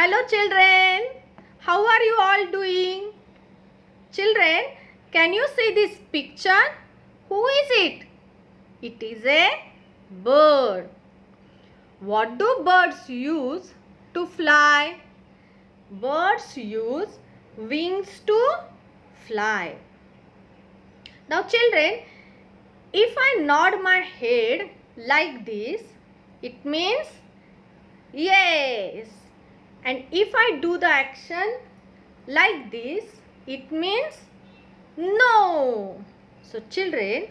Hello children, how are you all doing? Children, can you see this picture? Who is it? It is a bird. What do birds use to fly? Birds use wings to fly. Now children, if I nod my head like this, it means yes. And if I do the action like this, it means no. So children,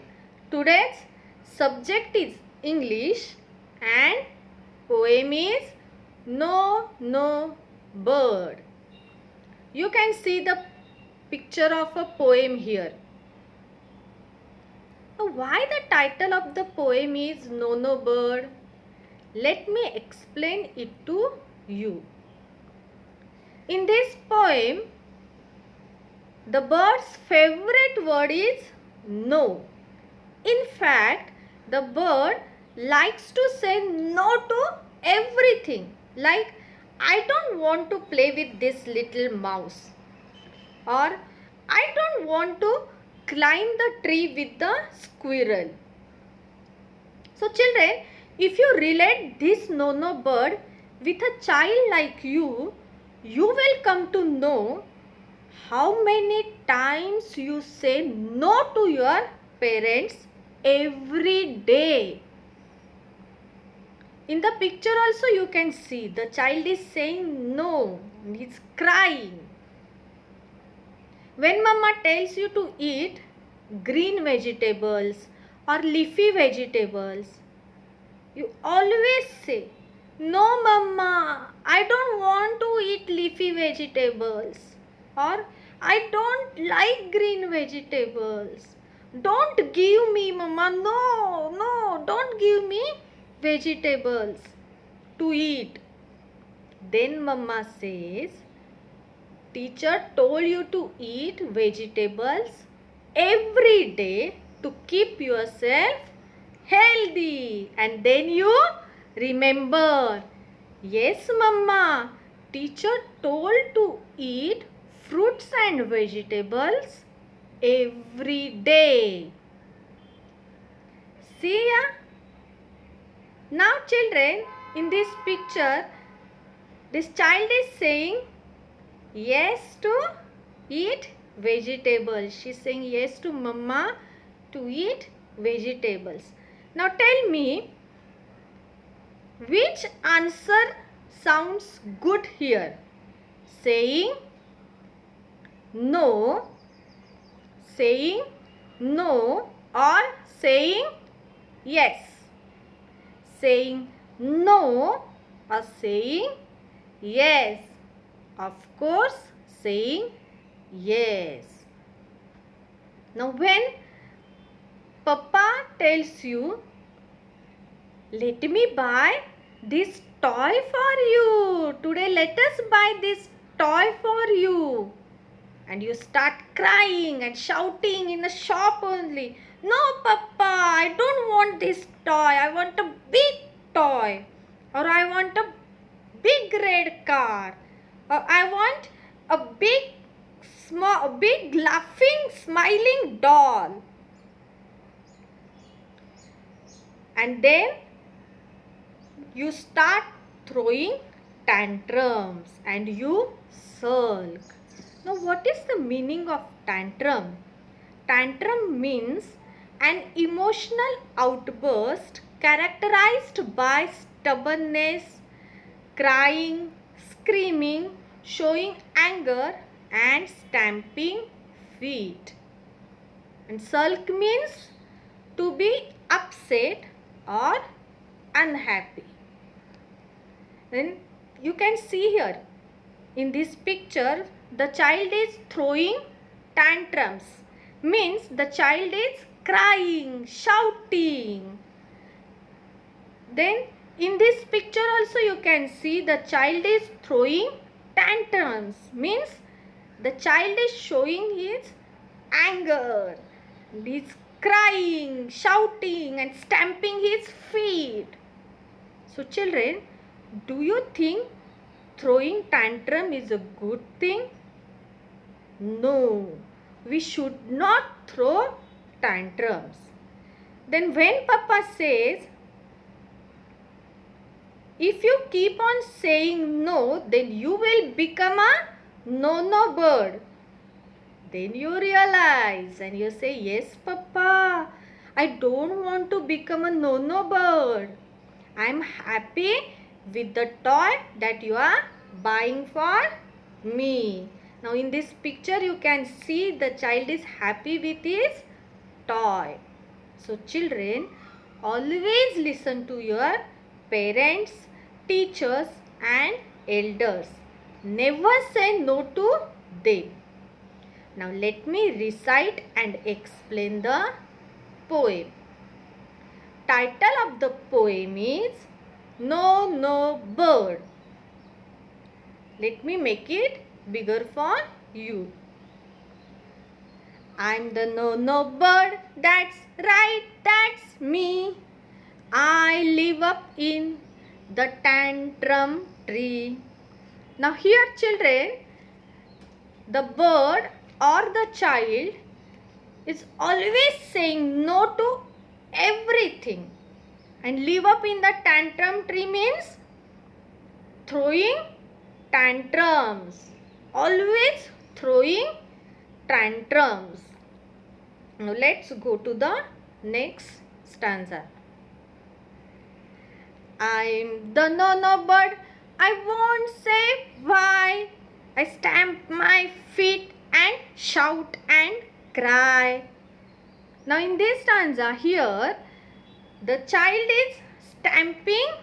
today's subject is English and poem is No No Bird. You can see the picture of a poem here. Now, why the title of the poem is No No Bird? Let me explain it to you. In this poem, the bird's favorite word is no. In fact, the bird likes to say no to everything. Like, I don't want to play with this little mouse. Or, I don't want to climb the tree with the squirrel. So, children, if you relate this no-no bird with a child like you will come to know how many times you say no to your parents every day. In the picture also you can see the child is saying no, he is crying. When mama tells you to eat green vegetables or leafy vegetables, you always say, no mama, I don't want to eat leafy vegetables. Or I don't like green vegetables. Don't give me mama, no, don't give me vegetables to eat. Then mama says, teacher told you to eat vegetables every day to keep yourself healthy. And then you remember, yes mama, teacher told to eat fruits and vegetables every day. See ya? Now children, in this picture, this child is saying yes to eat vegetables. She is saying yes to mama to eat vegetables. Now tell me, which answer sounds good here? Saying no, or saying yes? Saying no or saying yes? Of course, saying yes. Now when Papa tells you, let me buy this toy for you. Today let us buy this toy for you. And you start crying and shouting in the shop only. No Papa, I don't want this toy. I want a big toy. Or I want a big red car. Or I want a big laughing, smiling doll. And then you start throwing tantrums and you sulk. Now what is the meaning of tantrum? Tantrum means an emotional outburst characterized by stubbornness, crying, screaming, showing anger and stamping feet. And sulk means to be upset or unhappy. Then you can see here in this picture, the child is throwing tantrums. Means the child is crying, shouting. Then in this picture also you can see the child is throwing tantrums. Means the child is showing his anger. He is crying, shouting and stamping his feet. So children, do you think throwing tantrum is a good thing? No, we should not throw tantrums. Then when Papa says, if you keep on saying no, then you will become a no bird. Then you realize and you say, yes Papa, I don't want to become a no bird. I am happy with the toy that you are buying for me. Now in this picture you can see the child is happy with his toy. So children, always listen to your parents, teachers and elders. Never say no to them. Now let me recite and explain the poem. Title of the poem is No Bird. Let me make it bigger for you. I'm the no bird, that's right, that's me. I live up in the tantrum tree. Now here children, the bird or the child is always saying no to everything. And live up in the tantrum tree means throwing tantrums. Always throwing tantrums. Now let's go to the next stanza. I'm the no bird, I won't say why. I stamp my feet and shout and cry. Now in this stanza here, the child is stamping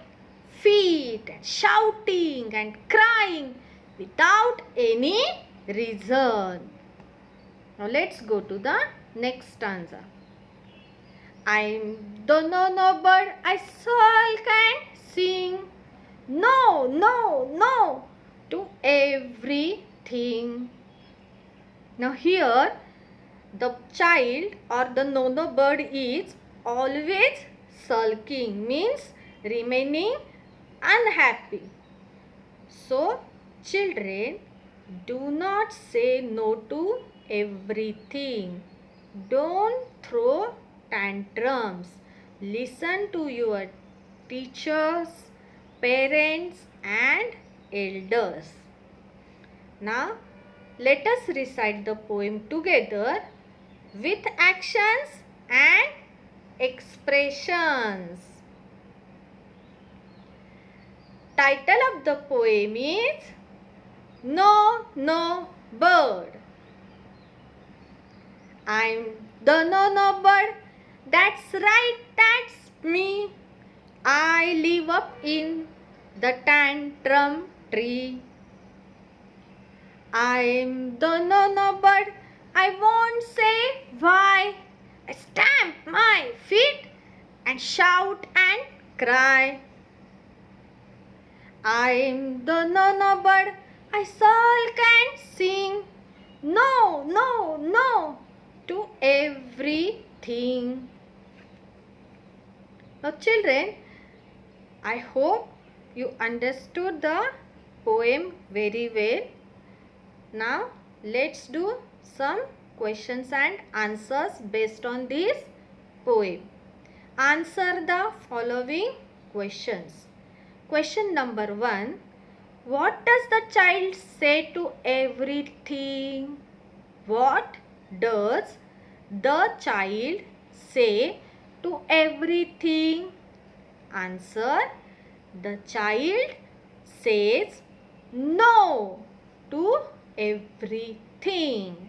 feet and shouting and crying without any reason. Now let's go to the next stanza. I'm the no bird, I sulk and sing. No to everything. Now here the child or the no bird is always sulking, means remaining unhappy. So children, do not say no to everything. Don't throw tantrums. Listen to your teachers, parents and elders. Now let us recite the poem together with actions and expressions. Title of the poem is No Bird. I'm the no bird, that's right, that's me. I live up in the tantrum tree. I'm the no bird, I won't say why. I stamp my feet and shout and cry. I'm the no bird, I sulk and sing. No to everything. Now children, I hope you understood the poem very well. Now let's do some questions and answers based on this poem. Answer the following questions. Question number 1. What does the child say to everything? What does the child say to everything? Answer. The child says no to everything.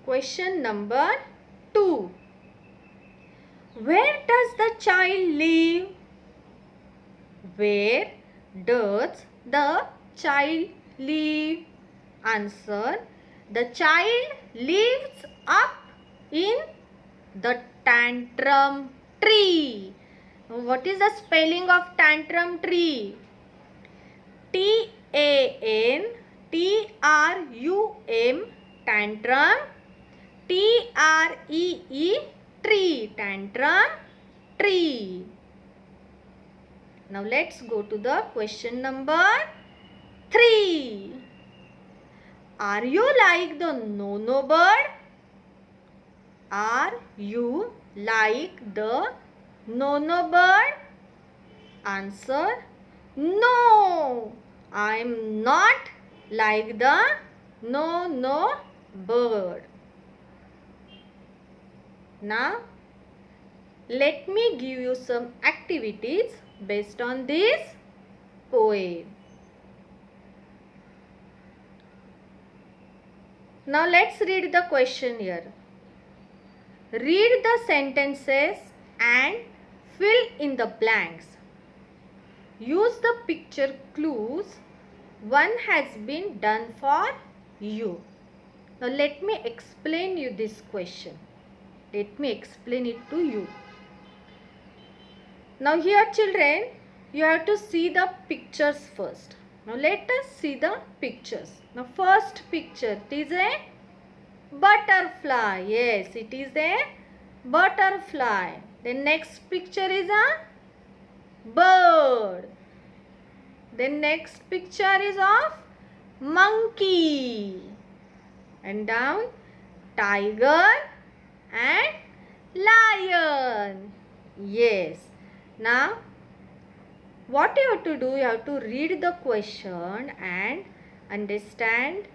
Question number 2. Where does the child live? Where does the child live? Answer. The child lives up in the tantrum tree. What is the spelling of tantrum tree? T-A-N-T-R-U-M, tantrum. T-R-E-E, tree, tantrum tree. Now let's go to the question number 3. Are you like the no bird? Are you like the no bird? Answer: no, I am not like the no bird. Now let me give you some activities based on this poem. Now let's read the question here. Read the sentences and fill in the blanks. Use the picture clues. One has been done for you. Now let me explain you this question. Let me explain it to you. Now here children, you have to see the pictures first. Now let us see the pictures. Now first picture, it is a butterfly. Yes, it is a butterfly. The next picture is a bird. The next picture is of monkey. And down, tiger and lion. Yes. Now what you have to do, you have to read the question and understand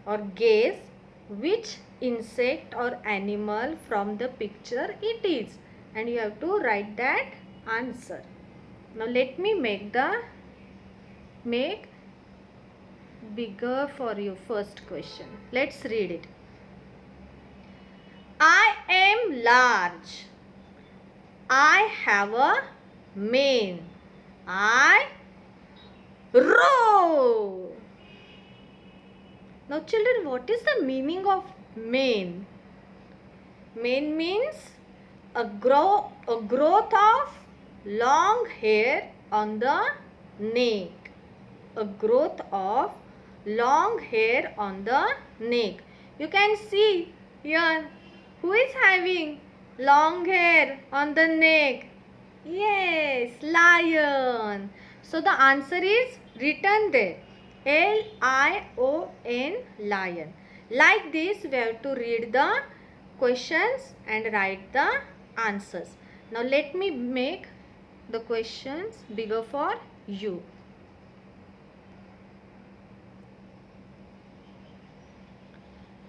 or guess which insect or animal from the picture it is, and you have to write that answer. Now let me make bigger for you first question. Let's read it. I am large. I have a mane. I roar. Now children, what is the meaning of mane? Mane means a growth of long hair on the neck. A growth of long hair on the neck. You can see here who is having long hair on the neck. Yes, lion. So the answer is written there. L-I-O-N, lion. Like this, we have to read the questions and write the answers. Now let me make the questions bigger for you.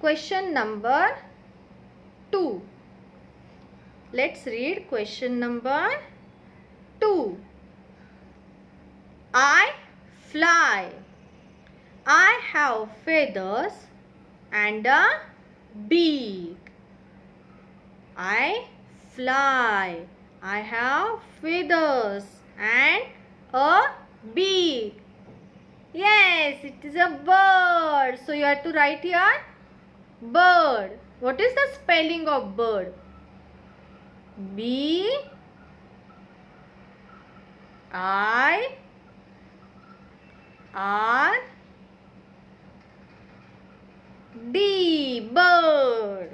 Question number 2. Let's read question number 2. I fly. I have feathers and a beak. I fly. I have feathers and a beak. Yes, it is a bird. So you have to write here bird. What is the spelling of bird? B I R D, bird.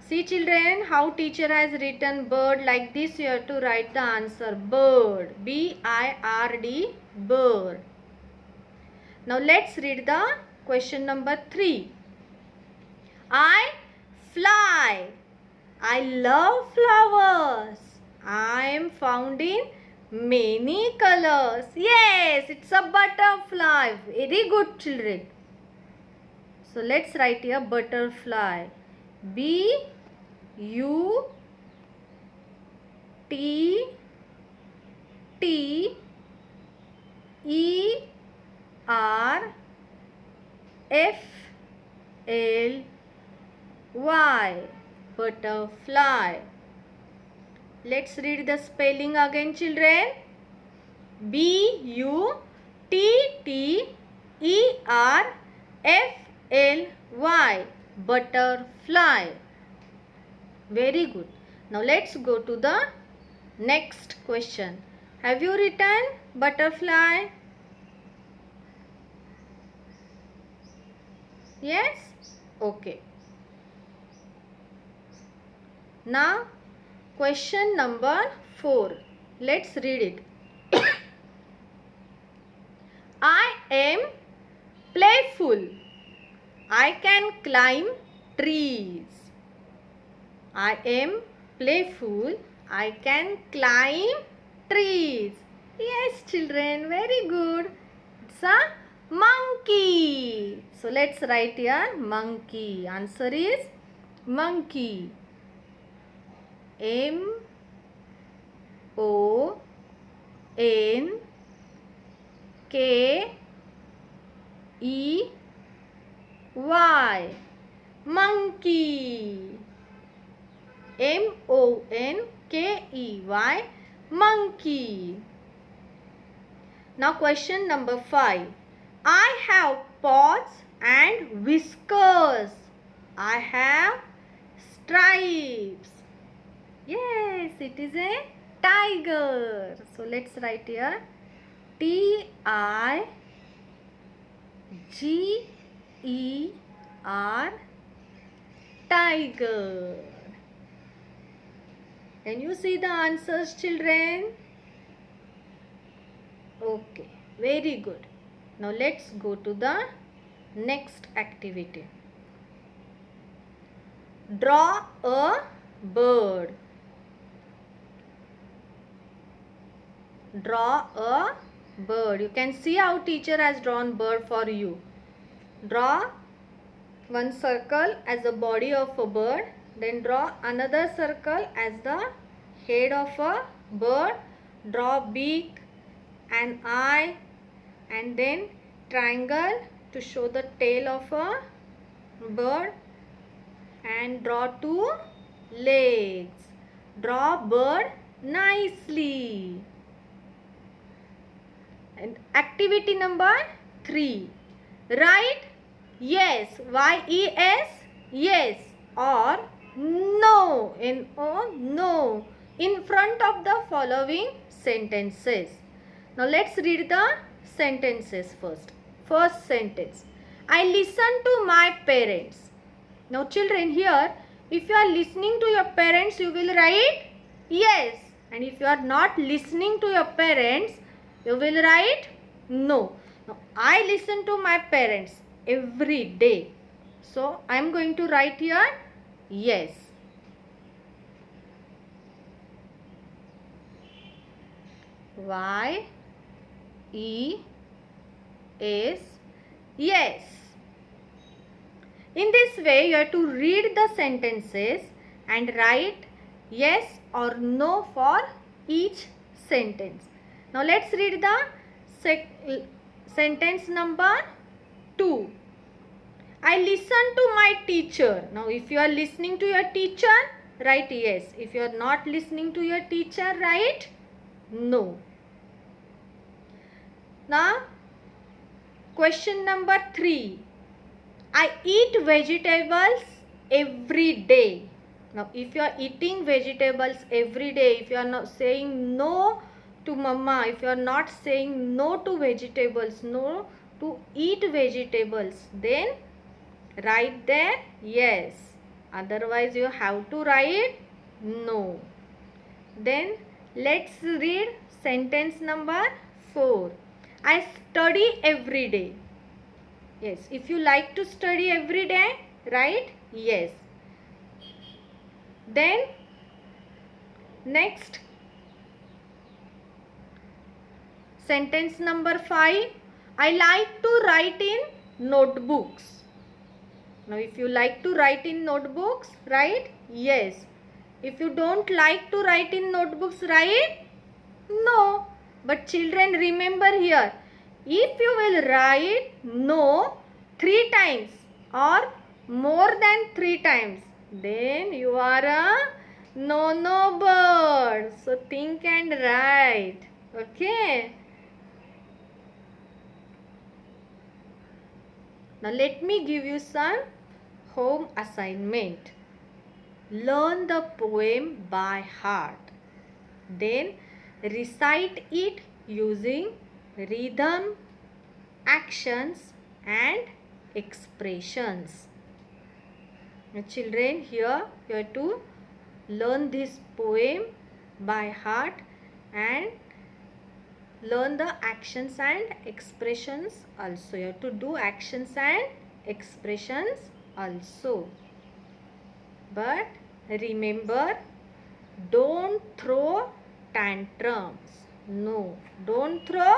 See children, how teacher has written bird. Like this you have to write the answer bird. B-I-R-D, bird. Now let's read the question number 3. I fly. I love flowers. I am found in many colors. Yes, it's a butterfly. Very good children. So let's write here butterfly. B U T T E R F L Y, butterfly. Let's read the spelling again children. B U T T E R F L Y, butterfly. Very good. Now let's go to the next question. Have you written butterfly? Yes? Okay. Now question number 4. Let's read it. I am playful. I can climb trees. I am playful. I can climb trees. Yes, children, very good. It's a monkey. So let's write here monkey. Answer is monkey. M O N K E Y. Monkey. MONKEY. Monkey. Now question number 5. I have paws and whiskers. I have stripes. Yes, it is a tiger. So let's write here TIGER. Tiger. Can you see the answers, children? Okay, very good. Now let's go to the next activity. Draw a bird. Draw a bird. You can see how teacher has drawn bird for you. Draw one circle as the body of a bird. Then draw another circle as the head of a bird. Draw beak and eye, and then triangle to show the tail of a bird, and draw 2 legs. Draw bird nicely. And activity number 3. Write yes, YES, yes, or no, NO, no, in front of the following sentences. Now let's read the sentences first. First sentence. I listen to my parents. Now children, here if you are listening to your parents, you will write yes. And if you are not listening to your parents, you will write no. Now I listen to my parents every day. So I am going to write here yes. YES, yes. In this way, you have to read the sentences and write yes or no for each sentence. Now let's read the sentence number 2. I listen to my teacher. Now if you are listening to your teacher, write yes. If you are not listening to your teacher, write no. Now question number 3. I eat vegetables every day. Now if you are eating vegetables every day, if you are not saying no to mama, if you are not saying no to vegetables, no to eat vegetables, then write there yes. Otherwise you have to write no. Then let's read sentence number 4. I study every day. Yes, if you like to study every day, write yes. Then next sentence number 5. I like to write in notebooks. Now if you like to write in notebooks, write yes. If you don't like to write in notebooks, write no. But children, remember here, if you will write no 3 times or more than 3 times, then you are a no bird. So think and write. Okay. Now let me give you some home assignment. Learn the poem by heart. Then recite it using rhythm, actions and expressions. Now children, here you have to learn this poem by heart and learn the actions and expressions also. You have to do actions and expressions also. But remember, don't throw tantrums. No, don't throw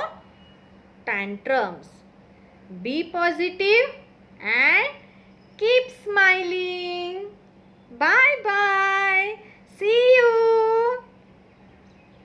tantrums. Be positive and